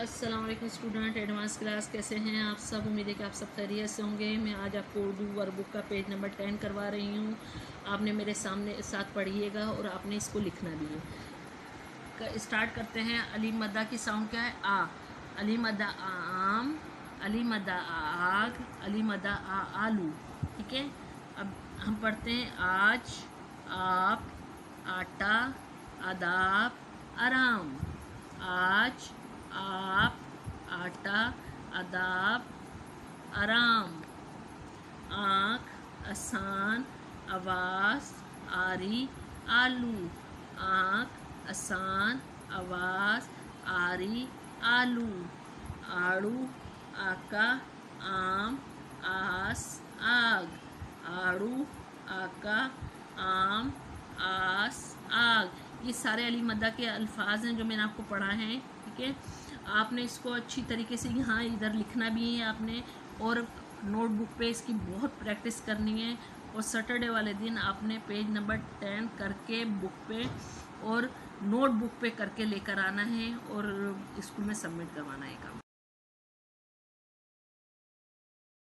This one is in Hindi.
अस्सलाम वालेकुम स्टूडेंट, एडवांस क्लास कैसे हैं आप सब। उम्मीद है कि आप सब खैरियत से होंगे। मैं आज आपको उर्दू वर्कबुक का पेज नंबर 10 करवा रही हूँ। आपने मेरे सामने साथ पढ़िएगा और आपने इसको लिखना भी है। स्टार्ट करते हैं। अली मद्दा की साउंड क्या है? आ। अली मद्दा आम, अली मद्दा आग, अली मद्दा आलू। ठीक है, अब हम पढ़ते हैं। आज, आप, आटा, आदाब, आराम। आज, आप, आटा, आदाब, आराम। आँख, आसान, आवाज़, आरी, आलू। आँख, आसान, आवाज़, आरी, आलू। आड़ू, आका, आम, आस, आग। आड़ू, आका, आम, आस, आग। ये सारे अली मद्दा के अल्फाज हैं जो मैंने आपको पढ़ा है। ठीक है, आपने इसको अच्छी तरीके से यहाँ इधर लिखना भी है आपने, और नोटबुक पे इसकी बहुत प्रैक्टिस करनी है। और सैटरडे वाले दिन आपने पेज नंबर 10 करके बुक पे और नोटबुक पे करके लेकर आना है और स्कूल में सबमिट करवाना है काम।